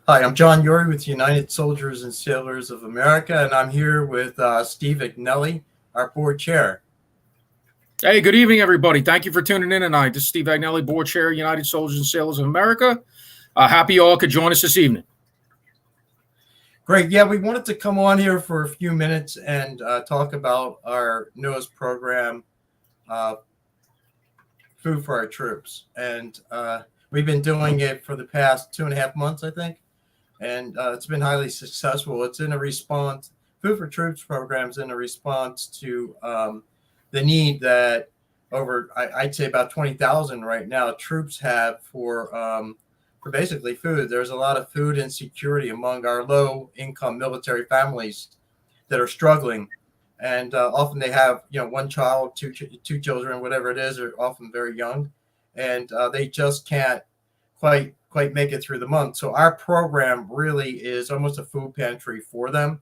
Hi, I'm John Uri with United Soldiers and Sailors of America, and I'm here with Steve Agnelli, our board chair. Hey, good evening, everybody. Thank you for tuning in tonight. This is Steve Agnelli, Board Chair, United Soldiers and Sailors of America. Happy you all could join us this evening. Great. Yeah, we wanted to come on here for a few minutes and talk about our newest program, uh, Food for Our Troops. And we've been doing it for the past 2.5 months, I think, and it's been highly successful. It's in a response, Food for Troops programs in a response to the need that I'd say about 20,000 right now troops have for basically food. There's a lot of food insecurity among our low income military families that are struggling, and often they have one child, two children, whatever it is. Are often very young, and they just can't quite make it through the month. So our program really is almost a food pantry for them,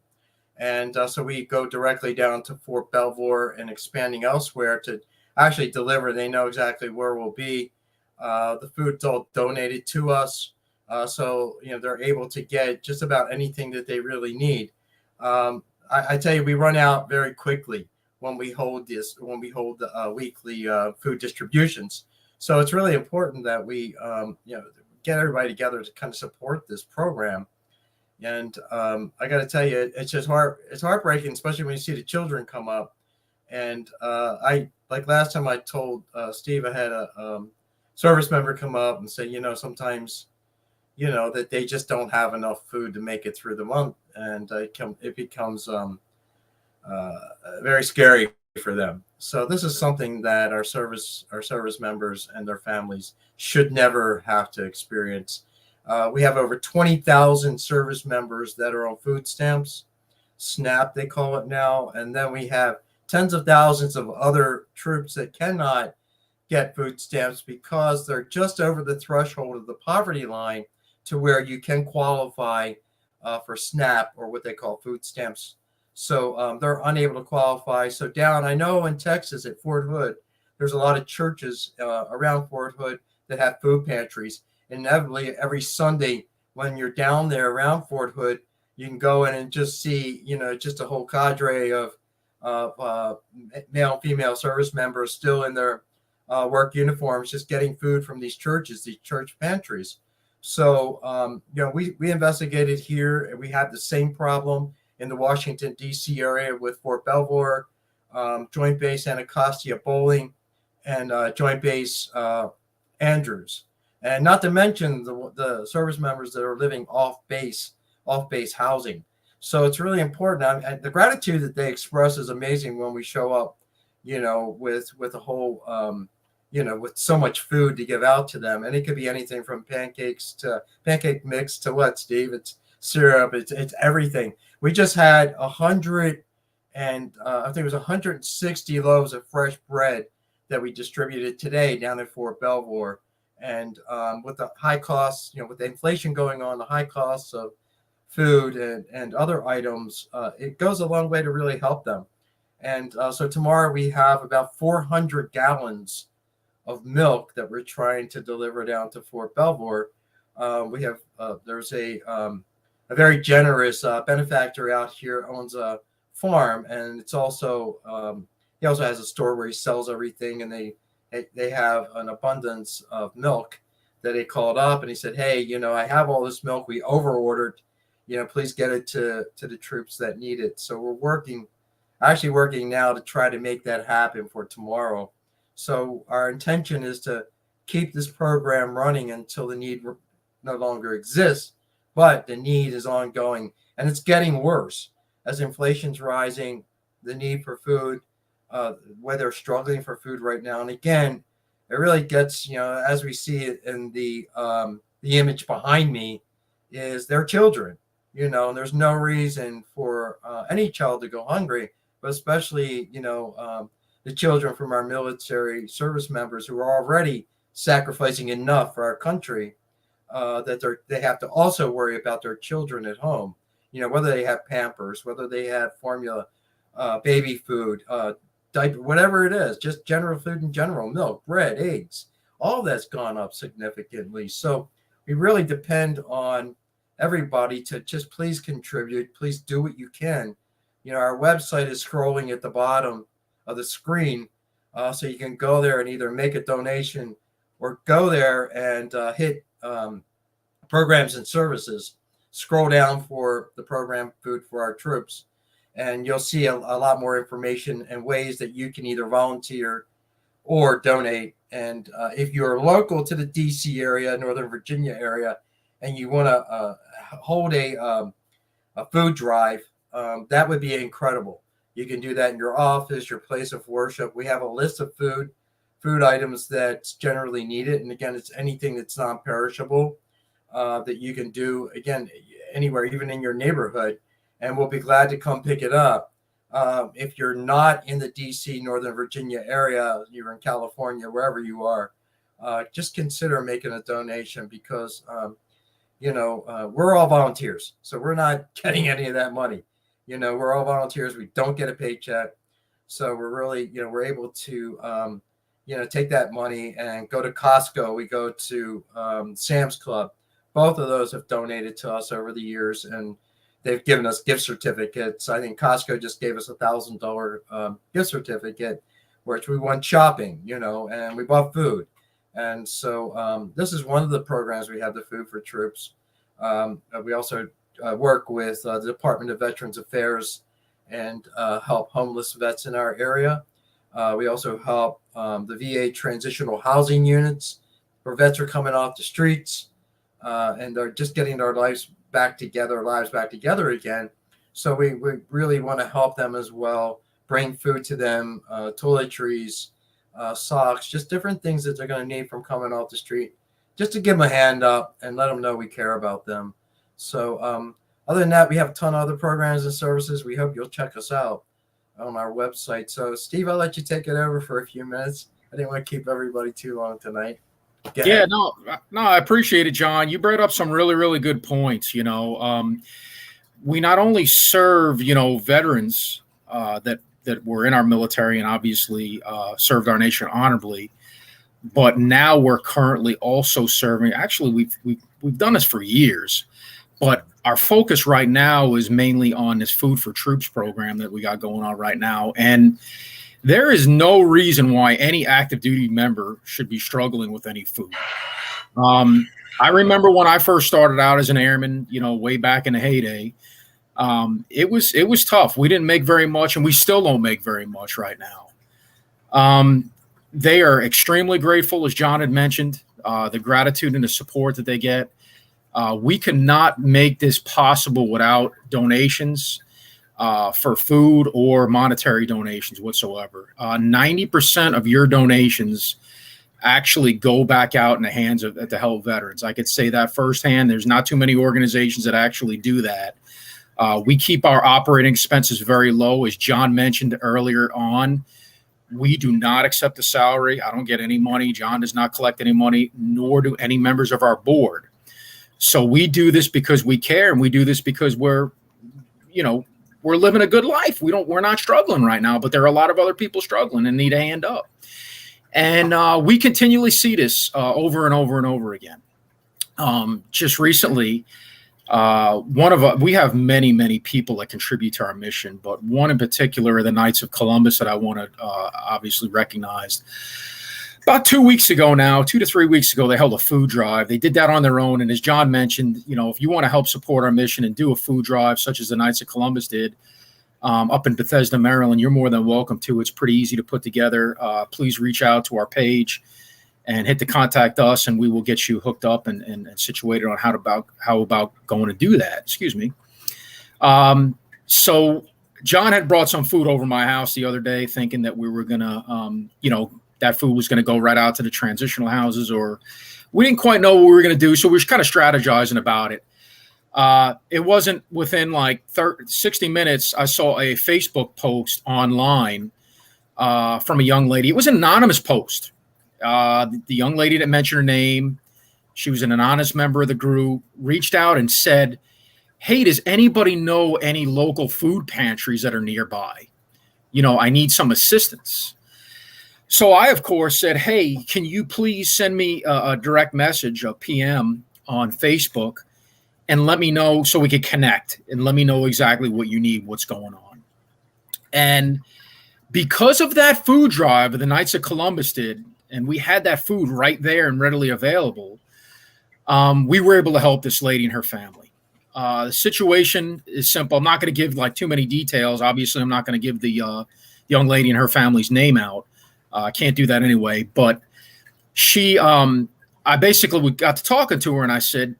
and so we go directly down to Fort Belvoir and expanding elsewhere to actually deliver. They know exactly where we'll be. The food's all donated to us, so they're able to get just about anything that they really need. I tell you, we run out very quickly when we hold the weekly food distributions. So it's really important that we get everybody together to kind of support this program. And I got to tell you, it's just it's heartbreaking, especially when you see the children come up. And I like last time I told Steve, I had a service member come up and say, sometimes that they just don't have enough food to make it through the month, and it becomes very scary for them. So this is something that our service members and their families should never have to experience. We have over 20,000 service members that are on food stamps, SNAP they call it now, and then we have tens of thousands of other troops that cannot get food stamps because they're just over the threshold of the poverty line to where you can qualify for SNAP, or what they call food stamps. So they're unable to qualify. So I know in Texas at Fort Hood, there's a lot of churches around Fort Hood that have food pantries. Inevitably, every Sunday when you're down there around Fort Hood, you can go in and just see, just a whole cadre of male and female service members still in their work uniforms, just getting food from these churches, these church pantries. So, we investigated here, and we had the same problem in the Washington, D.C. area with Fort Belvoir, Joint Base Anacostia Bowling, and Joint Base Andrews. And not to mention the service members that are living off base housing. So it's really important. The gratitude that they express is amazing when we show up, with a whole with so much food to give out to them. And it could be anything from pancakes to pancake mix to what, Steve? It's syrup. It's everything. We just had 100 and I think it was 160 loaves of fresh bread that we distributed today down at Fort Belvoir. And with the high costs, with the inflation going on, the high costs of food and other items, it goes a long way to really help them. And so tomorrow we have about 400 gallons of milk that we're trying to deliver down to Fort Belvoir. We have there's a very generous benefactor out here, owns a farm, and it's also he also has a store where he sells everything, and they have an abundance of milk that he called up and he said, hey, I have all this milk. We over ordered, please get it to the troops that need it. So we're actually working now to try to make that happen for tomorrow. So our intention is to keep this program running until the need no longer exists, but the need is ongoing, and it's getting worse as inflation's rising. The need for food, where they're struggling for food right now, and again, it really gets, as we see it in the image behind me, is their children, and there's no reason for any child to go hungry, but especially, the children from our military service members who are already sacrificing enough for our country, that they have to also worry about their children at home, whether they have Pampers, whether they have formula, baby food, diaper, whatever it is, just general food in general, milk, bread, eggs, all that's gone up significantly. So we really depend on everybody to just please contribute. Please do what you can. Our website is scrolling at the bottom of the screen, so you can go there and either make a donation or go there and hit programs and services. Scroll down for the program Food for Our Troops, and you'll see a lot more information and ways that you can either volunteer or donate. And if you're local to the DC area, Northern Virginia area, and you want to hold a food drive, that would be incredible. You can do that in your office, your place of worship. We have a list of food items that's generally needed. And again, it's anything that's non-perishable that you can do, again, anywhere, even in your neighborhood, and we'll be glad to come pick it up. If you're not in the DC, Northern Virginia area, you're in California, wherever you are, just consider making a donation because, we're all volunteers. So we're not getting any of that money. We're all volunteers. We don't get a paycheck. So we're really, we're able to, take that money and go to Costco. We go to Sam's Club. Both of those have donated to us over the years, and they've given us gift certificates. I think Costco just gave us $1,000 gift certificate, which we went shopping, and we bought food. And so this is one of the programs we have, the Food for Troops. We also work with the Department of Veterans Affairs and help homeless vets in our area. We also help the VA transitional housing units where vets are coming off the streets and they're just getting their lives back together again. So we really want to help them as well, bring food to them, toiletries, socks, just different things that they're going to need from coming off the street, just to give them a hand up and let them know we care about them. So other than that, we have a ton of other programs and services. We hope you'll check us out on our website. So Steve, I'll let you take it over for a few minutes. I didn't want to keep everybody too long tonight. Yeah, no, I appreciate it, John. You brought up some really, really good points. We not only serve, veterans that were in our military and obviously served our nation honorably, but now we're currently also serving. Actually, we've done this for years, but our focus right now is mainly on this Food for Troops program that we got going on right now. And there is no reason why any active duty member should be struggling with any food. I remember when I first started out as an airman, way back in the heyday, it was tough. We didn't make very much, and we still don't make very much right now. They are extremely grateful, as John had mentioned, the gratitude and the support that they get. We cannot make this possible without donations for food or monetary donations whatsoever. 90% of your donations actually go back out in the hands of to help veterans. I could say that firsthand. There's not too many organizations that actually do that. We keep our operating expenses very low. As John mentioned earlier on, we do not accept a salary. I don't get any money. John does not collect any money, nor do any members of our board. So we do this because we care, and we do this because we're living a good life. We're not struggling right now, but there are a lot of other people struggling and need a hand up. And we continually see this over and over and over again. Just recently, we have many people that contribute to our mission, but one in particular are the Knights of Columbus that I want to obviously recognize. About 2 weeks ago now, 2 to 3 weeks ago, they held a food drive. They did that on their own. And as John mentioned, if you want to help support our mission and do a food drive, such as the Knights of Columbus did up in Bethesda, Maryland, you're more than welcome to. It's pretty easy to put together. Please reach out to our page and hit the contact us, and we will get you hooked up and situated on how about going to do that. Excuse me. So John had brought some food over my house the other day, thinking that we were going to, that food was going to go right out to the transitional houses, or we didn't quite know what we were going to do. So we were kind of strategizing about it. It wasn't within 60 minutes. I saw a Facebook post online from a young lady. It was an anonymous post. The young lady that mentioned her name, she was an anonymous member of the group, reached out and said, "Hey, does anybody know any local food pantries that are nearby? I need some assistance." So I, of course, said, "Hey, can you please send me a direct message, a PM on Facebook, and let me know so we could connect and let me know exactly what you need, what's going on. And because of that food drive the Knights of Columbus did, and we had that food right there and readily available, we were able to help this lady and her family. The situation is simple. I'm not going to give like too many details. Obviously, I'm not going to give the young lady and her family's name out. I can't do that anyway. But I basically got to talking to her, and I said,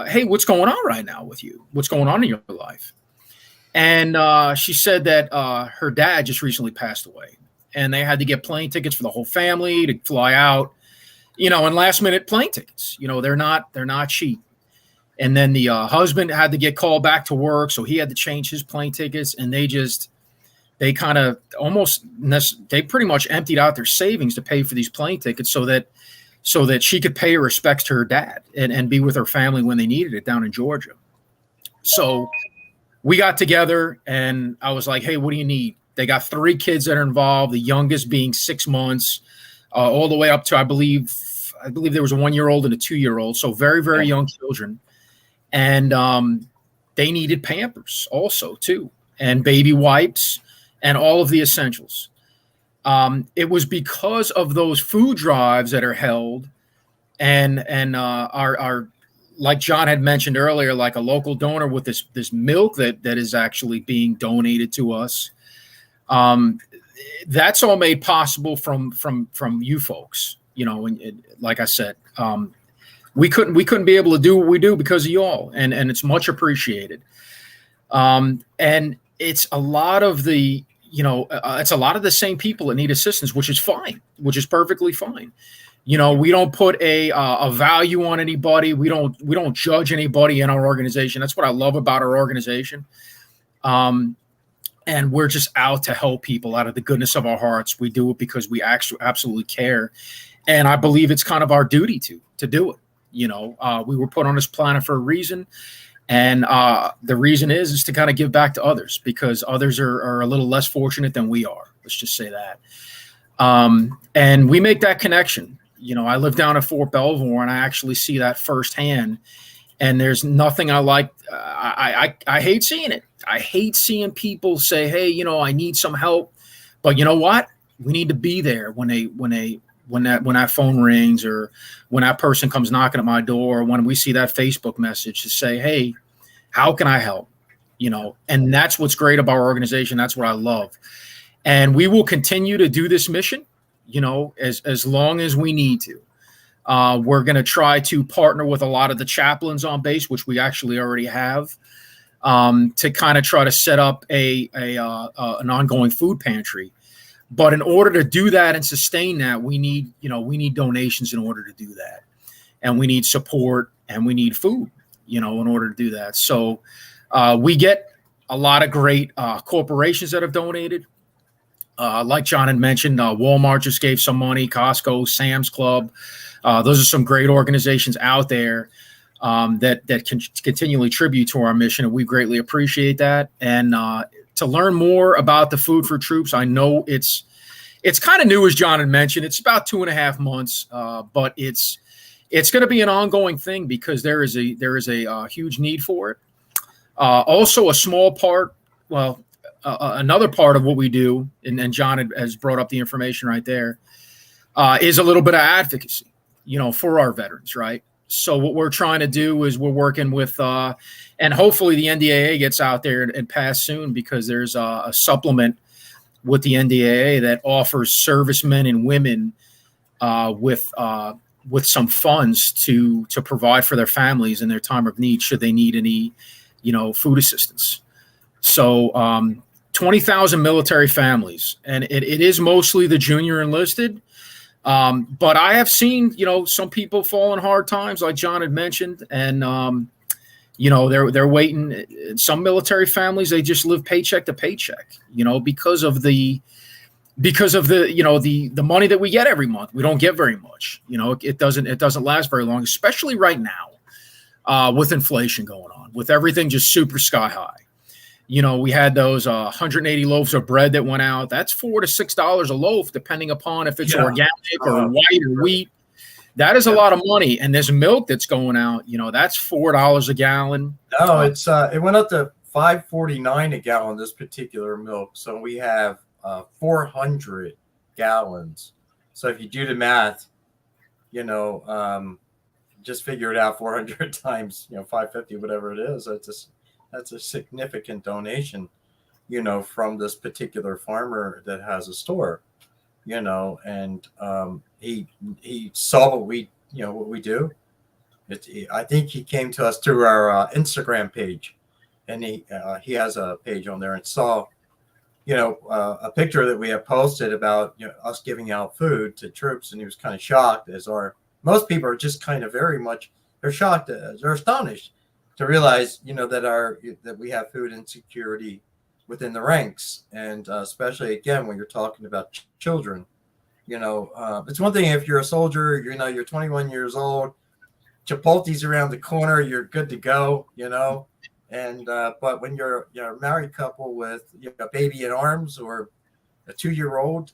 hey, what's going on right now with you? What's going on in your life? And she said that her dad just recently passed away, and they had to get plane tickets for the whole family to fly out, and last minute plane tickets, they're not cheap. And then the husband had to get called back to work, so he had to change his plane tickets, and they pretty much emptied out their savings to pay for these plane tickets so that she could pay her respects to her dad and be with her family when they needed it down in Georgia. So we got together, and I was like, hey, what do you need? They got 3 kids that are involved, the youngest being 6 months, all the way up to, I believe there was a 1-year-old and a 2-year-old. So very, very young children. And they needed Pampers also too, and baby wipes and all of the essentials. It was because of those food drives that are held and our like John had mentioned earlier, like a local donor with this milk that is actually being donated to us. That's all made possible from you folks, and like I said, we couldn't be able to do what we do because of y'all, and it's much appreciated. And it's a lot of the, it's a lot of the same people that need assistance, which is fine, which is perfectly fine. We don't put a value on anybody. We don't judge anybody in our organization. That's what I love about our organization. And we're just out to help people out of the goodness of our hearts. We do it because we actually absolutely care. And I believe it's kind of our duty to do it. We were put on this planet for a reason. And the reason is to kind of give back to others, because others are a little less fortunate than we are. Let's just say that. And we make that connection. I live down at Fort Belvoir, and I actually see that firsthand. And there's nothing I like. I hate seeing it. I hate seeing people say, hey, I need some help. But you know what? We need to be there when that phone rings, or when that person comes knocking at my door, or when we see that Facebook message to say, hey, how can I help? And that's what's great about our organization. That's what I love. And we will continue to do this mission, as long as we need to. We're going to try to partner with a lot of the chaplains on base, which we actually already have, to kind of try to set up an ongoing food pantry. But in order to do that and sustain that, we need donations in order to do that. And we need support, and we need food, in order to do that. So we get a lot of great corporations that have donated. Like John had mentioned, Walmart just gave some money, Costco, Sam's Club. Those are some great organizations out there that can continually tribute to our mission, and we greatly appreciate that. And to learn more about the Food for Troops, I know it's kind of new, as John had mentioned. It's about 2.5 months, but it's going to be an ongoing thing because there is a huge need for it. Also, a small part, another part of what we do, and John has brought up the information right there, is a little bit of advocacy, for our veterans, right? So what we're trying to do is we're working with, and hopefully the NDAA gets out there and passed soon, because there's a supplement with the NDAA that offers servicemen and women with some funds to provide for their families in their time of need, should they need any, food assistance. So 20,000 military families, and it is mostly the junior enlisted. But I have seen, some people fall in hard times, like John had mentioned, and they're waiting. Some military families, they just live paycheck to paycheck, because of the the money that we get every month. We don't get very much. It doesn't last very long, especially right now, with inflation going on, with everything just super sky high. We had those 180 loaves of bread that went out. That's $4 to $6 a loaf, depending upon if it's organic or white or wheat. That is a Yep. lot of money. And there's milk that's going out. That's $4 a gallon. No, it went up to 5.49 a gallon, this particular milk. So we have 400 gallons. So if you do the math, you know, just figure it out, 400 times 550, whatever it is. That's a significant donation, from this particular farmer that has a store, and he saw what we do. I think he came to us through our Instagram page, and he has a page on there, and saw a picture that we have posted about us giving out food to troops, and he was kind of shocked, as are most people are just kind of very much, they're shocked, they're astonished to realize that we have food insecurity within the ranks, and especially again when you're talking about children. It's one thing if you're a soldier, you're 21 years old, Chipotle's around the corner, you're good to go, and but when you're a married couple with a baby in arms or a 2-year-old,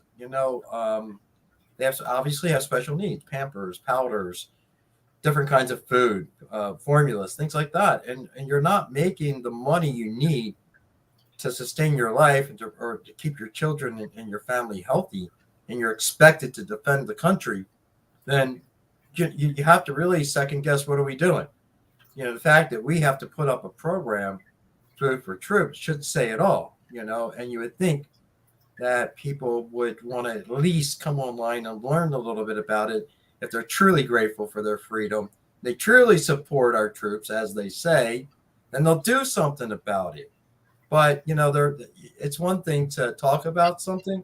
they obviously have special needs: Pampers, powders, different kinds of food, formulas, things like that, and you're not making the money you need to sustain your life or to keep your children and your family healthy, and you're expected to defend the country, then you have to really second guess, what are we doing? The fact that we have to put up a program, Food for Troops, should say it all, and you would think that people would want to at least come online and learn a little bit about it. If they're truly grateful for their freedom, they truly support our troops, as they say, then they'll do something about it. But, it's one thing to talk about something,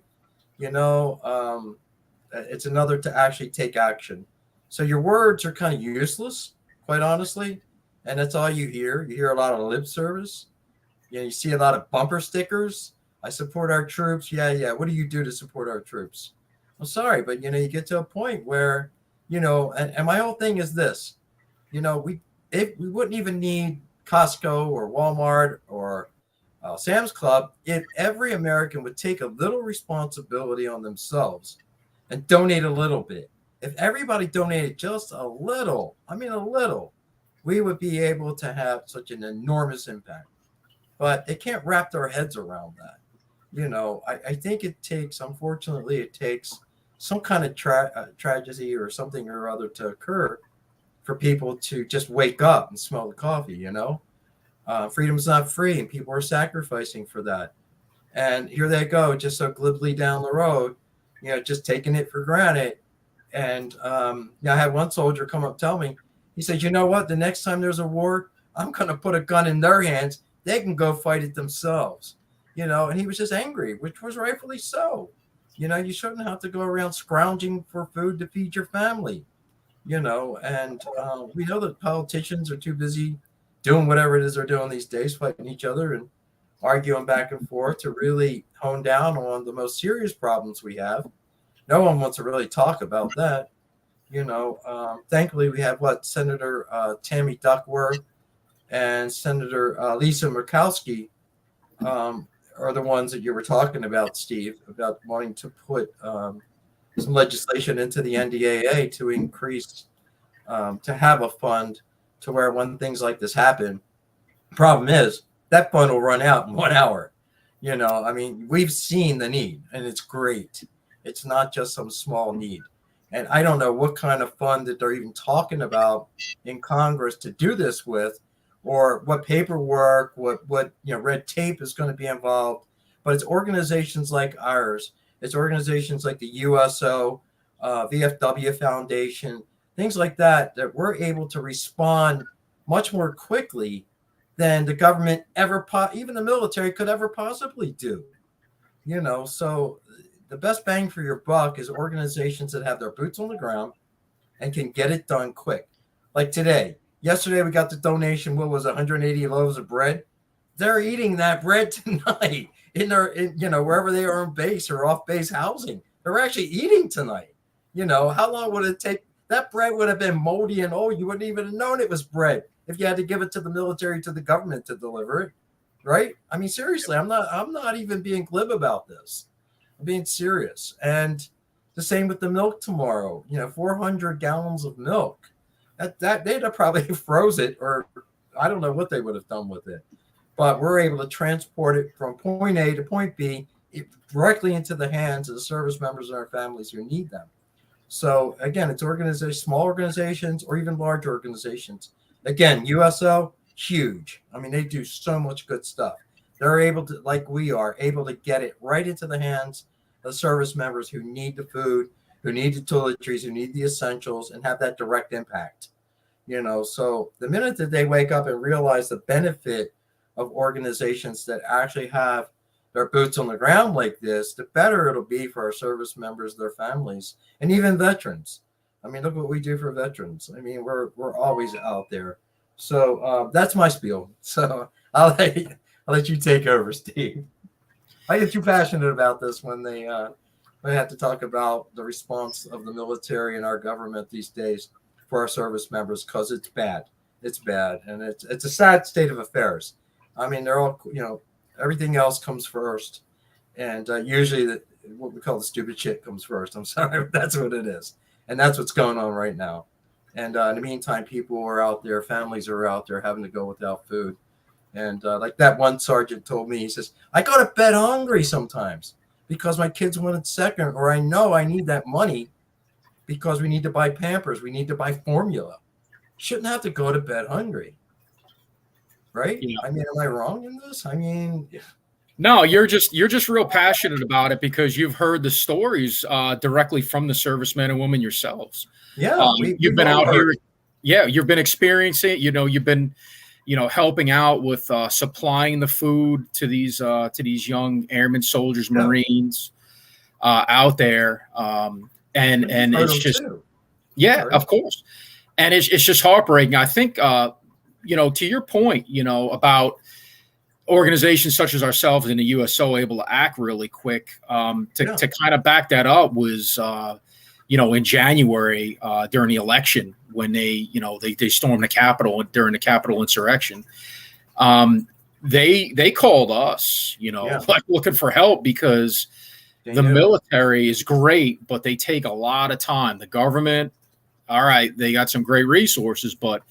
it's another to actually take action. So your words are kind of useless, quite honestly, and that's all you hear. You hear a lot of lip service. You see a lot of bumper stickers. I support our troops. Yeah. What do you do to support our troops? I'm sorry, but you get to a point where, and my whole thing is this, we wouldn't even need Costco or Walmart or Sam's Club if every American would take a little responsibility on themselves and donate a little bit. If everybody donated just a little, we would be able to have such an enormous impact. But they can't wrap their heads around that. I think unfortunately, it takes some kind of tragedy or something or other to occur for people to just wake up and smell the coffee. Freedom's not free, and people are sacrificing for that. And here they go, just so glibly down the road, just taking it for granted. And I had one soldier come up tell me, he said, you know what? The next time there's a war, I'm going to put a gun in their hands. They can go fight it themselves. And he was just angry, which was rightfully so. You shouldn't have to go around scrounging for food to feed your family. And we know that politicians are too busy doing whatever it is they're doing these days, fighting each other and arguing back and forth, to really hone down on the most serious problems we have. No one wants to really talk about that. Thankfully, we have Senator Tammy Duckworth and Senator Lisa Murkowski are the ones that you were talking about, Steve, about wanting to put some legislation into the NDAA to increase, to have a fund to where when things like this happen, problem is that fund will run out in 1 hour. We've seen the need, and it's great. It's not just some small need. And I don't know what kind of fund that they're even talking about in Congress to do this with, or what paperwork, what red tape is going to be involved. But it's organizations like ours. It's organizations like the USO, VFW Foundation, things like that we're able to respond much more quickly than the government even the military could ever possibly do. So the best bang for your buck is organizations that have their boots on the ground and can get it done quick. Like yesterday we got the donation. What was 180 loaves of bread? They're eating that bread tonight wherever they are on base or off base housing. They're actually eating tonight. How long would it take? That bread would have been moldy and old. You wouldn't even have known it was bread if you had to give it to the military, to the government to deliver it, right? Seriously, I'm not even being glib about this. I'm being serious. And The same with the milk tomorrow. 400 gallons of milk. That they'd have probably froze it, or I don't know what they would have done with it. But we're able to transport it from point A to point B directly into the hands of the service members and our families who need them. So again, it's organizations, small organizations, or even large organizations. Again, USO, huge. I mean, they do so much good stuff. They're able to, like we are, able to get it right into the hands of service members who need the food, who need the toiletries, who need the essentials, and have that direct impact. So the minute that they wake up and realize the benefit of organizations that actually have their boots on the ground like this, the better it'll be for our service members, their families, and even veterans. I mean, look what we do for veterans. I mean, we're always out there. So that's my spiel. So I'll let you take over, Steve. I get too passionate about this when they have to talk about the response of the military and our government these days for our service members, because it's bad. It's bad, and it's a sad state of affairs. I mean, they're all, everything else comes first, and usually what we call the stupid shit comes first. I'm sorry, but that's what it is, and that's what's going on right now. And in the meantime, people are out there, families are out there having to go without food. And like that one sergeant told me, he says, I go to bed hungry sometimes because my kids wanted second, or I know I need that money because we need to buy Pampers, we need to buy formula. Shouldn't have to go to bed hungry. Right? Yeah. I mean, am I wrong in this? I mean, no, you're just real passionate about it because you've heard the stories directly from the servicemen and women yourselves. Yeah, you've been out here. Yeah, you've been experiencing it. You've been, helping out with supplying the food to these young airmen, soldiers, Marines out there, and it's just, of course, and it's just heartbreaking. I think, to your point, about organizations such as ourselves in the USO able to act really quick, to kind of back that up was, in January during the election when they stormed the Capitol during the Capitol insurrection. They called us, like looking for help because the military is great, but they take a lot of time. The government, all right, they got some great resources, but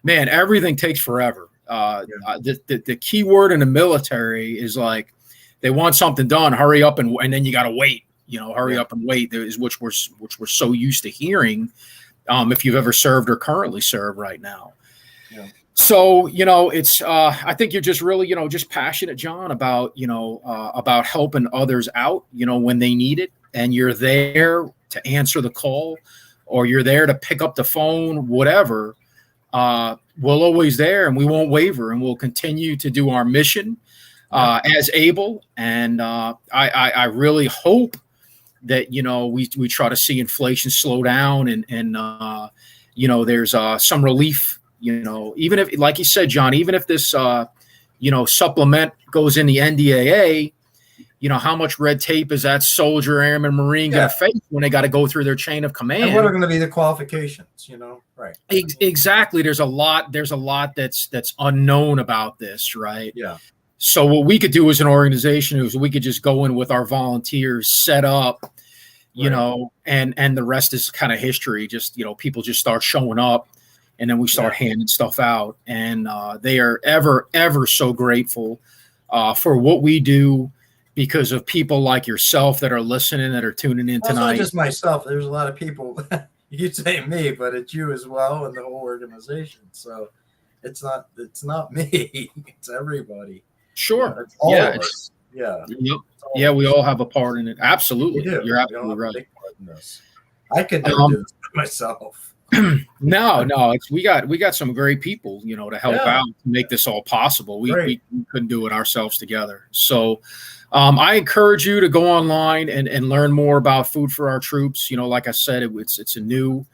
man, everything takes forever. The key word in the military is like they want something done, hurry up, and then you got to wait. Hurry up and wait. Which we're so used to hearing. If you've ever served or currently serve right now. Yeah. So, it's, I think you're just really, just passionate, John, about helping others out, when they need it, and you're there to answer the call, or you're there to pick up the phone, whatever. We'll always there, and we won't waver, and we'll continue to do our mission as able. And I really hope that we try to see inflation slow down, and there's some relief, even if, like you said, John, even if this supplement goes in the NDAA, how much red tape is that soldier, airman, Marine going to face when they got to go through their chain of command? And what are going to be the qualifications? Right? Exactly. There's a lot that's unknown about this, right? Yeah. So what we could do as an organization is we could just go in with our volunteers, set up, and the rest is kind of history. Just, people just start showing up, and then we start handing stuff out. And they are ever so grateful for what we do because of people like yourself that are listening, that are tuning in tonight. It's not just myself. There's a lot of people. You say me, but it's you as well, and the whole organization. So it's not me. It's everybody. Sure. It's all of us. Yeah. Yeah, we all have a part in it. Absolutely. You're absolutely right. I could never do this myself. No, we got some great people, to help out to make this all possible. We couldn't do it ourselves together. So I encourage you to go online and learn more about Food for Our Troops. Like I said, it's a new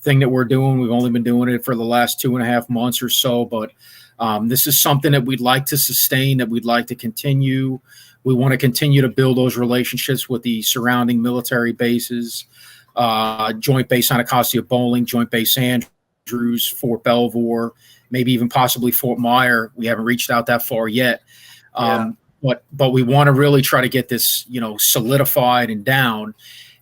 thing that we're doing. We've only been doing it for the last 2.5 months or so, but this is something that we'd like to sustain, that we'd like to continue. We want to continue to build those relationships with the surrounding military bases, Joint Base Anacostia Bowling, Joint Base Andrews, Fort Belvoir, maybe even possibly Fort Myer. We haven't reached out that far yet. But we want to really try to get this, solidified and down.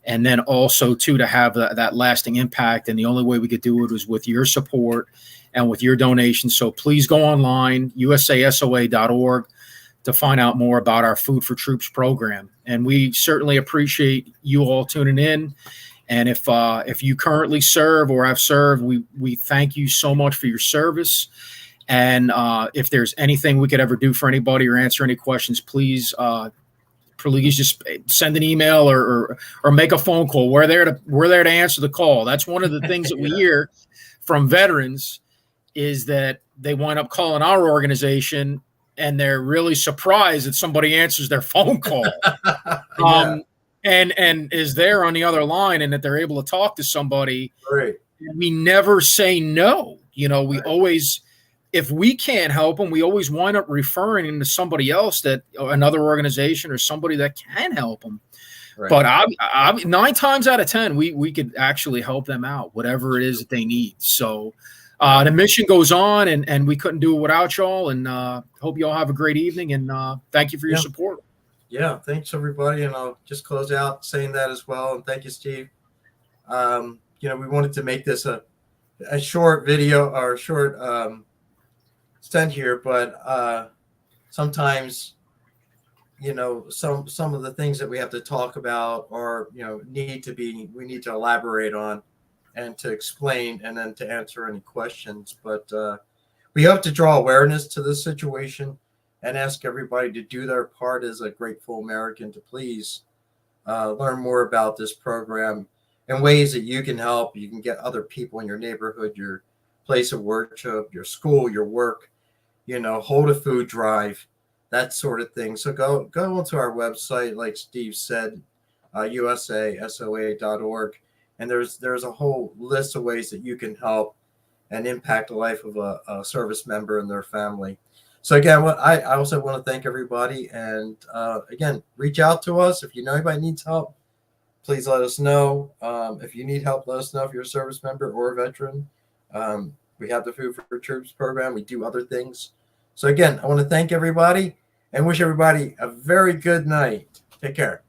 and then also too to have that lasting impact. And the only way we could do it was with your support and with your donations. So please go online, USASOA.org, to find out more about our Food for Troops program. And we certainly appreciate you all tuning in. And if you currently serve or have served, we thank you so much for your service. And if there's anything we could ever do for anybody or answer any questions, please just send an email or make a phone call. We're there to answer the call. That's one of the things that we hear from veterans, is that they wind up calling our organization and they're really surprised that somebody answers their phone call. And is there on the other line, and that they're able to talk to somebody. Right. We never say no. We always, if we can't help them, we always wind up referring them to somebody else, that another organization or somebody that can help them. Right. But I 9 times out of 10, we could actually help them out, whatever it is that they need. So the mission goes on, and we couldn't do it without y'all. And hope you all have a great evening, and thank you for your support. Yeah, thanks everybody, and I'll just close out saying that as well. And thank you, Steve. We wanted to make this a short video or a short stint here, but sometimes some of the things that we have to talk about or we need to elaborate on and to explain and then to answer any questions. But we hope to draw awareness to this situation and ask everybody to do their part as a grateful American to please learn more about this program and ways that you can help. You can get other people in your neighborhood, your place of worship, your school, your work, hold a food drive, that sort of thing. So go onto our website, like Steve said, USASOA.org, and there's a whole list of ways that you can help and impact the life of a service member and their family. So again, I also want to thank everybody, and again, reach out to us if you know anybody needs help. Please let us know. If you need help, let us know if you're a service member or a veteran. We have the Food for Troops program. We do other things. So again, I want to thank everybody and wish everybody a very good night. Take care.